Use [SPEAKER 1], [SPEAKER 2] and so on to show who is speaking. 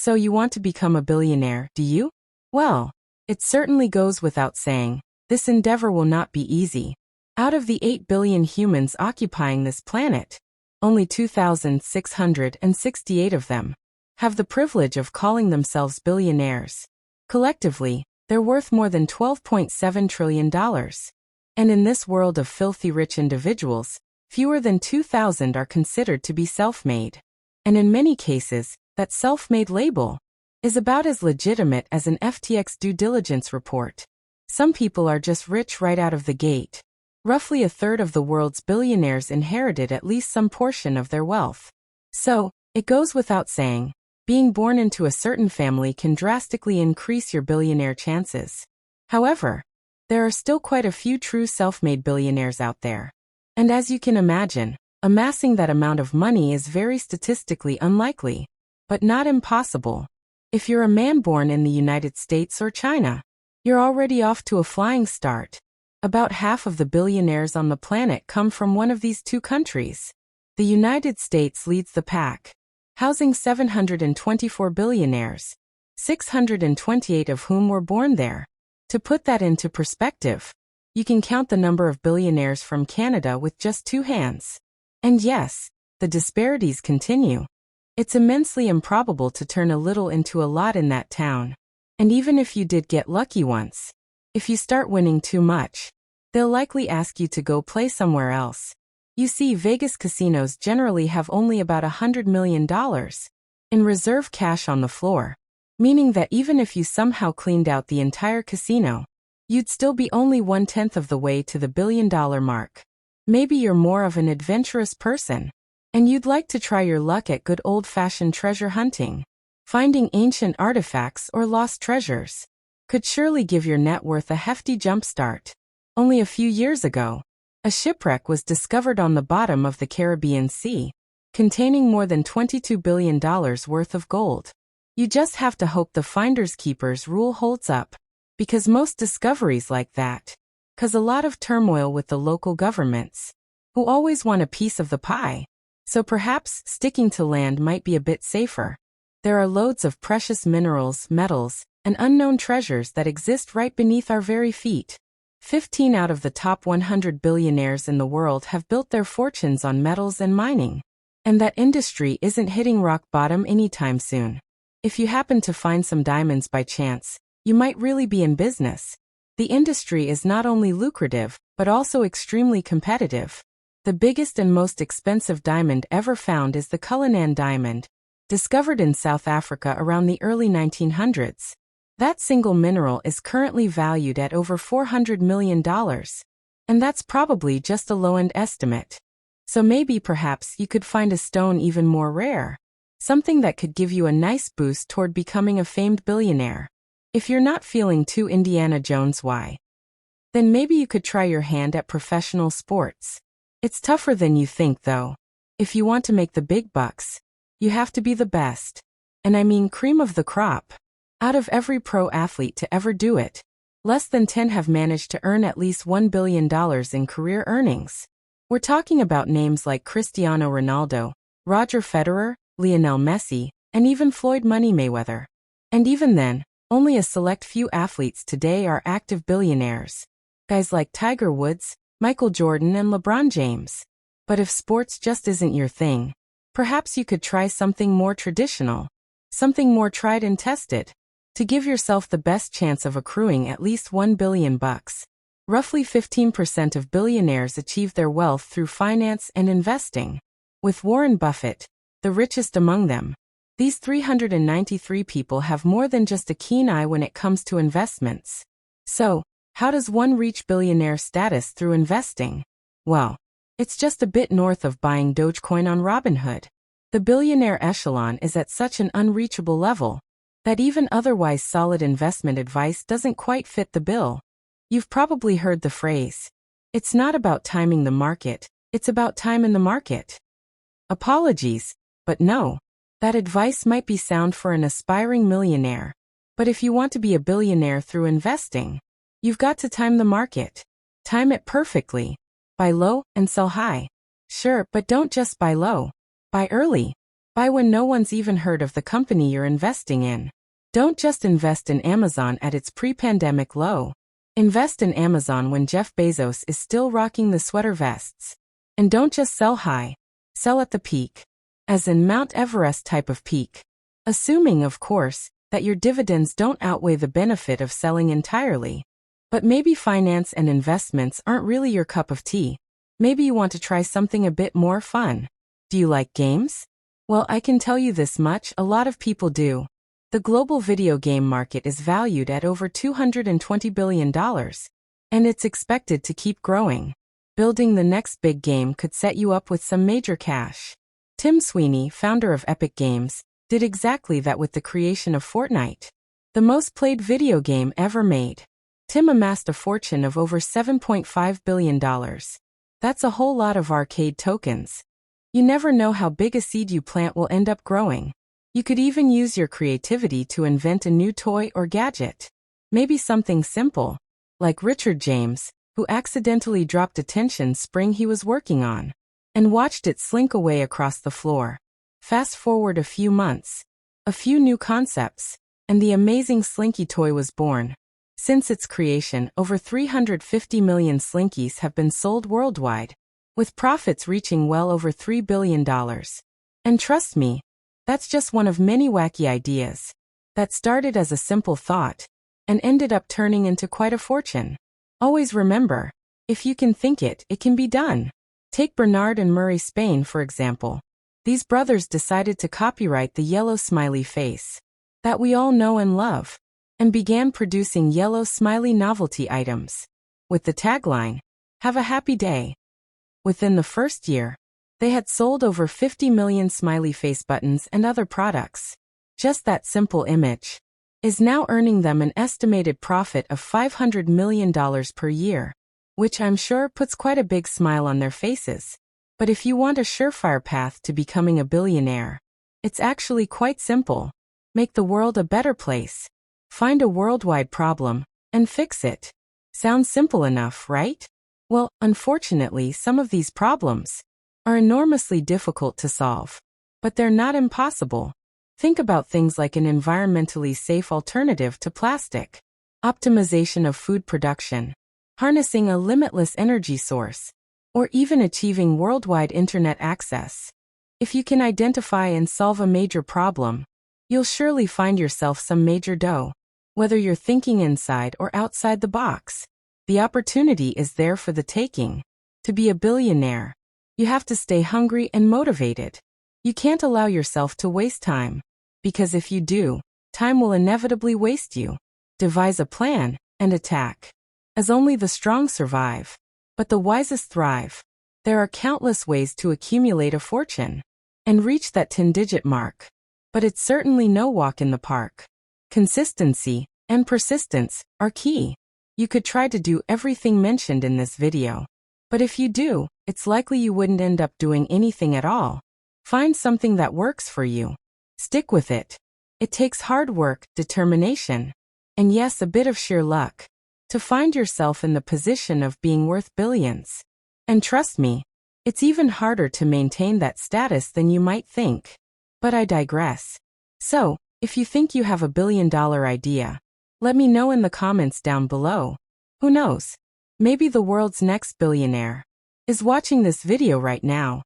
[SPEAKER 1] So you want to become a billionaire, do you? Well, it certainly goes without saying, this endeavor will not be easy. Out of the 8 billion humans occupying this planet, only 2,668 of them have the privilege of calling themselves billionaires. Collectively, they're worth more than $12.7 trillion. And in this world of filthy rich individuals, fewer than 2,000 are considered to be self-made. And in many cases, that self-made label is about as legitimate as an FTX due diligence report. Some people are just rich right out of the gate. Roughly a third of the world's billionaires inherited at least some portion of their wealth. So, it goes without saying, being born into a certain family can drastically increase your billionaire chances. However, there are still quite a few true self-made billionaires out there. And as you can imagine, amassing that amount of money is very statistically unlikely, but not impossible. If you're a man born in the United States or China, you're already off to a flying start. About half of the billionaires on the planet come from one of these two countries. The United States leads the pack, housing 724 billionaires, 628 of whom were born there. To put that into perspective, you can count the number of billionaires from Canada with just 2 hands. And yes, the disparities continue. It's immensely improbable to turn a little into a lot in that town. And even if you did get lucky once, if you start winning too much, they'll likely ask you to go play somewhere else. You see, Vegas casinos generally have only about $100 million in reserve cash on the floor, meaning that even if you somehow cleaned out the entire casino, you'd still be only 1/10 of the way to the billion-dollar mark. Maybe you're more of an adventurous person, and you'd like to try your luck at good old-fashioned treasure hunting. Finding ancient artifacts or lost treasures could surely give your net worth a hefty jumpstart. Only a few years ago, a shipwreck was discovered on the bottom of the Caribbean Sea, containing more than $22 billion worth of gold. You just have to hope the finders keepers rule holds up, because most discoveries like that cause a lot of turmoil with the local governments, who always want a piece of the pie. So perhaps sticking to land might be a bit safer. There are loads of precious minerals, metals, and unknown treasures that exist right beneath our very feet. 15 out of the top 100 billionaires in the world have built their fortunes on metals and mining. And that industry isn't hitting rock bottom anytime soon. If you happen to find some diamonds by chance, you might really be in business. The industry is not only lucrative, but also extremely competitive. The biggest and most expensive diamond ever found is the Cullinan diamond, discovered in South Africa around the early 1900s. That single mineral is currently valued at over $400 million. And that's probably just a low-end estimate. So maybe perhaps you could find a stone even more rare. Something that could give you a nice boost toward becoming a famed billionaire. If you're not feeling too Indiana Jones, why? Then maybe you could try your hand at professional sports. It's tougher than you think, though. If you want to make the big bucks, you have to be the best. And I mean cream of the crop. Out of every pro athlete to ever do it, less than 10 have managed to earn at least $1 billion in career earnings. We're talking about names like Cristiano Ronaldo, Roger Federer, Lionel Messi, and even Floyd Money Mayweather. And even then, only a select few athletes today are active billionaires. Guys like Tiger Woods, Michael Jordan, and LeBron James. But if sports just isn't your thing, perhaps you could try something more traditional, something more tried and tested, to give yourself the best chance of accruing at least $1 billion. Roughly 15% of billionaires achieve their wealth through finance and investing. With Warren Buffett, the richest among them, these 393 people have more than just a keen eye when it comes to investments. So, how does one reach billionaire status through investing? Well, it's just a bit north of buying Dogecoin on Robinhood. The billionaire echelon is at such an unreachable level that even otherwise solid investment advice doesn't quite fit the bill. You've probably heard the phrase, "It's not about timing the market, it's about time in the market." Apologies, but no, that advice might be sound for an aspiring millionaire. But if you want to be a billionaire through investing, you've got to time the market. Time it perfectly. Buy low and sell high. Sure, but don't just buy low. Buy early. Buy when no one's even heard of the company you're investing in. Don't just invest in Amazon at its pre-pandemic low. Invest in Amazon when Jeff Bezos is still rocking the sweater vests. And don't just sell high. Sell at the peak. As in Mount Everest type of peak. Assuming, of course, that your dividends don't outweigh the benefit of selling entirely. But maybe finance and investments aren't really your cup of tea. Maybe you want to try something a bit more fun. Do you like games? Well, I can tell you this much, a lot of people do. The global video game market is valued at over $220 billion, and it's expected to keep growing. Building the next big game could set you up with some major cash. Tim Sweeney, founder of Epic Games, did exactly that with the creation of Fortnite, the most played video game ever made. Tim amassed a fortune of over $7.5 billion. That's a whole lot of arcade tokens. You never know how big a seed you plant will end up growing. You could even use your creativity to invent a new toy or gadget. Maybe something simple, like Richard James, who accidentally dropped a tension spring he was working on, and watched it slink away across the floor. Fast forward a few months, a few new concepts, and the amazing Slinky toy was born. Since its creation, over 350 million Slinkies have been sold worldwide, with profits reaching well over $3 billion. And trust me, that's just one of many wacky ideas that started as a simple thought and ended up turning into quite a fortune. Always remember, if you can think it, it can be done. Take Bernard and Murray Spain, for example. These brothers decided to copyright the yellow smiley face that we all know and love, and began producing yellow smiley novelty items with the tagline, "Have a happy day." Within the first year, they had sold over 50 million smiley face buttons and other products. Just that simple image is now earning them an estimated profit of $500 million per year, which I'm sure puts quite a big smile on their faces. But if you want a surefire path to becoming a billionaire, it's actually quite simple. Make the world a better place. Find a worldwide problem and fix it. Sounds simple enough, right? Well, unfortunately, some of these problems are enormously difficult to solve. But they're not impossible. Think about things like an environmentally safe alternative to plastic, optimization of food production, harnessing a limitless energy source, or even achieving worldwide internet access. If you can identify and solve a major problem, you'll surely find yourself some major dough. Whether you're thinking inside or outside the box, the opportunity is there for the taking. To be a billionaire, you have to stay hungry and motivated. You can't allow yourself to waste time, because if you do, time will inevitably waste you. Devise a plan and attack. As only the strong survive, but the wisest thrive. There are countless ways to accumulate a fortune and reach that 10-digit mark, but it's certainly no walk in the park. Consistency and persistence are key. You could try to do everything mentioned in this video, but if you do, it's likely you wouldn't end up doing anything at all. Find something that works for you. Stick with it. It takes hard work, determination, and yes, a bit of sheer luck to find yourself in the position of being worth billions. And trust me, it's even harder to maintain that status than you might think. But I digress. So, if you think you have a billion-dollar idea, let me know in the comments down below. Who knows? Maybe the world's next billionaire is watching this video right now.